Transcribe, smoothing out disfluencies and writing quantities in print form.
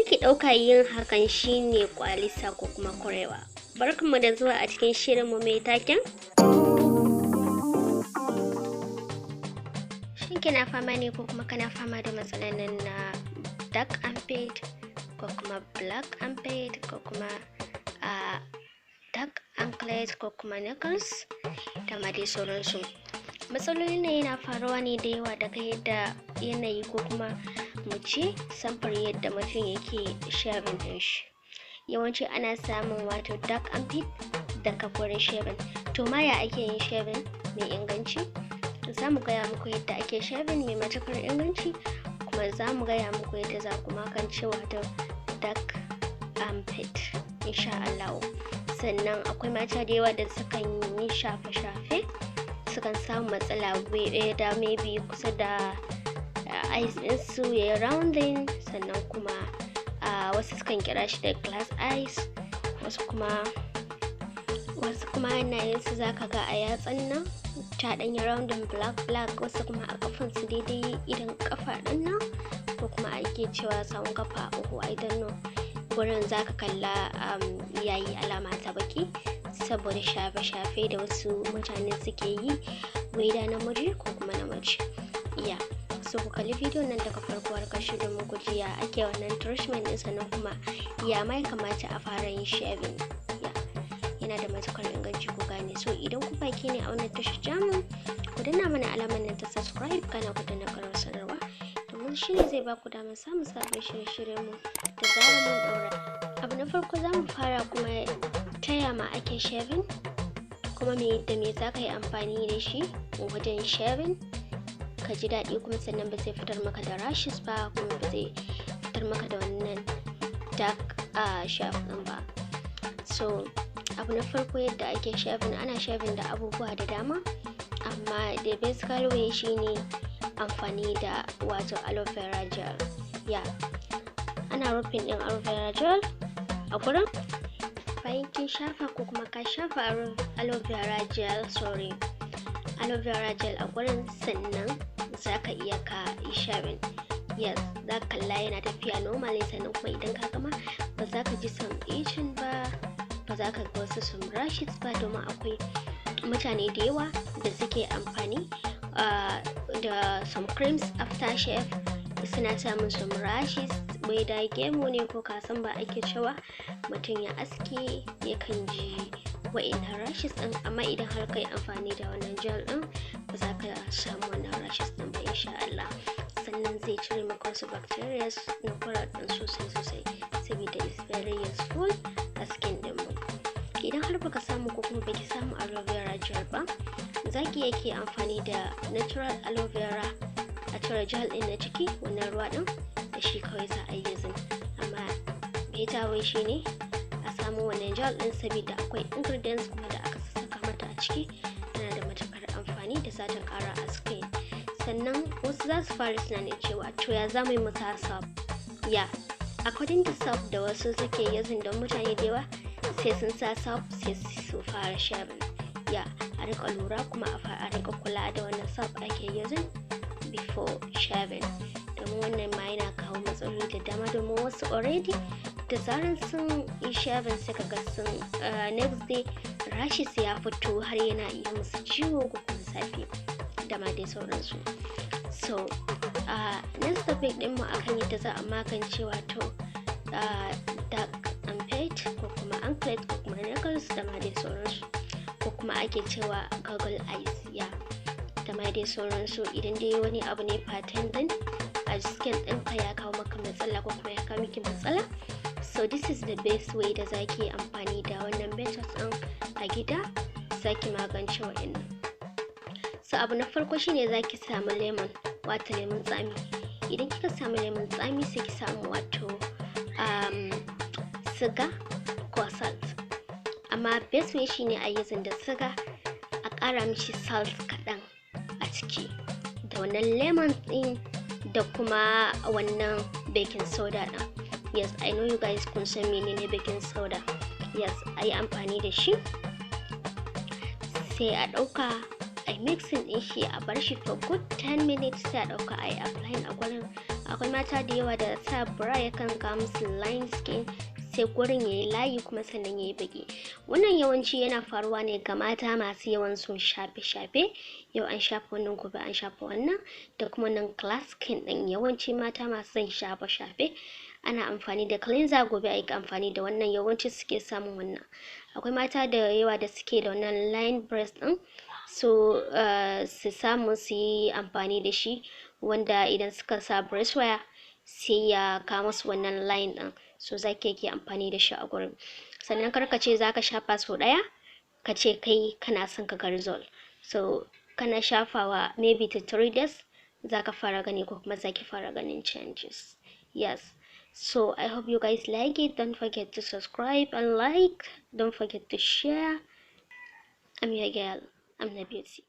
ki ɗauka yin hakan shine kwalisa ko kuma kurewa. Barkanmu da zuwa a cikin shirinmu mai taken shin kina fama ne ko kuma kana fama da matsalar nan na dark armpit ko kuma black armpit ko kuma dark anklet ko kuma knuckles da ma dai sauransu. Matsalolin nan yana faruwa ne da yawa daga yadda yanayi ko kuma mu ce samfur yadda mutum yake shaving din shi. Yawanci ana samun wato dark armpit daga gurin shaving. To ma ya ake yin shaving mai inganci? Za mu gaya muku yadda ake shaving mai matuƙar inganci, kuma za mu gaya muku yadda za ku magance wato dark armpit insha Allah. Sannan akwai mata da yawa da sukan yi shafe-shafe, sukan samu matsala da maybe kusa da eyes ɗinsu ya yi rounding, sannan kuma wasu sukan kira shi da glass eyes, wasu kuma hannayensu za ka ga a yatsan nan ta ɗan yi rounding black, wasu kuma a kafansu daidai idan kafa ɗin nan, ko kuma ake cewa sawun kafa uku, I don't know, gurin za ka kalla yayi alama ta baki saboda shafe-shafe da wasu mutane suke yi, waida namiji ko kuma namace. So ku kalli bidiyon nan daga farko har ƙarshe domin ku ji ya ake wannan treatment ɗin, sannan kuma ya mai kamata a fara yin shaving. Yana da matuƙar inganci ku gane. So idan ku baki ne a wannan tashar jamus, ku danna mana alamar nan ta subscribe, kana ku danna ƙarar sanarwa domin shi ne zai ba ku damar samun sabbin shirye-shiryen mu da zarar mun ɗaura. Abu na farko za mu fara kuma ta ya ma ake shaving, kuma me za ka yi amfani da shi wajen shaving ka ji daɗi, kuma sannan ba zai fitar maka da rashes ba, kuma ba zai fitar maka da wannan dark shaft ɗin ba. So abu na farko yadda ake shaving, ana shaving da abubuwa da dama, amma the basic way shine amfani da wato aloe vera gel. Ana rufin ɗin aloe vera gel a gurin bayan kin shafa ko kuma ka shafa aloe vera gel a gurin, sannan za ka iya ka yi shaving. Za ka kalla yana tafiya normally, sannan kuma idan ka gama ba za ka ji some itching ba, ba za ka ga wasu some rashes ba, domin akwai mutane da yawa da suke amfani da some creams after shave suna samun some rashes, bai da gemu ne ko kasan ba ake cewa mutum ya aske yakan ji wa'innan rashes ɗin, amma idan har ka yi amfani da wannan gel ɗin ba za ka samu wannan rashes ɗin ba insha Allah. Sannan zai cire maka wasu bacteria na kuraɗin sosai saboda is very useful a skin ɗin mu. Idan har baka samu ko kuma baki samu aloe vera gel ba, za ki yake amfani da natural aloe vera a cire gel ɗin na ciki, wannan ruwa ɗin da shi kawai za a yi using, amma better way shine a samu wannan gel ɗin saboda akwai ingredients kuma da aka saka mata a ciki, tana da matuƙar amfani da za ta ƙara a skin. Sannan wasu za su fara tunanin cewa to ya za mu yi masa soap. According to soap da wasu suke using, don mutane da yawa sai sun sa soap sai su fara shaving. A rika lura kuma a rika kula da wannan soap ake using before shaving, domin wannan ma yana kawo matsaloli da dama, domin wasu already da zaran sun yi shaving sai kaga sun next day rashes ya fito har yana iya musu ciwo ko kuma zafi da ma dai sauransu. So next topic din mu akan yadda za a magance wato dark armpit ko kuma anklet ko kuma knuckles da ma dai sauransu, ko kuma ake cewa goggle eyes da ma dai sauransu. Idan dai wani abu ne pattern din a skin ɗinka ya kawo maka matsala ko kuma ya kawo miki matsala, so this is the best way da zaki amfani da wannan methods ɗin a gida zaki magance wa'annan. So abu na farko shine zaki samu lemon, wato lemon tsami. Idan kika samu lemon tsami sai ki samu wato siga ko salt, amma best way shine a using da siga, a ƙara mishi salt kaɗan a ciki da wannan lemon ɗin da kuma wannan baking soda ɗin. Yes, I know you guys kun san menene baking soda. Yes, a yi amfani da shi, sai a ɗauka a mixing ɗin shi, a bar shi for good 10 minutes, sai a ɗauka a yi applying a gurin akwai mata da yawa da sa bra yakan kawo musu line skin, sai gurin yayi layi kuma sannan yayi baki. Wannan yawanci yana faruwa ne ga mata masu yawan son shafe-shafe, yau an shafa wannan gobe an shafa wannan, da kuma nan glass skin din yawanci mata masu son shafe-shafe ana amfani da cleanser, gobe a yi amfani da wannan, yawanci suke samun wannan. Akwai mata da yawa da suke da wannan line breast din, so su samu su yi amfani da shi, wanda idan suka sa breast wire sai ya kawo musu wannan line din, so za ki yi amfani da shi a gurin. Sannan kar ka ce za ka shafa sau ɗaya ka ce kai kana son ka ga result, so kana shafawa maybe to 3 days za ka fara gani ko kuma za ki fara ganin changes. Yes, so I hope you guys like it. Don't forget to subscribe and like, don't forget to share. I'm your girl, I'm the beauty.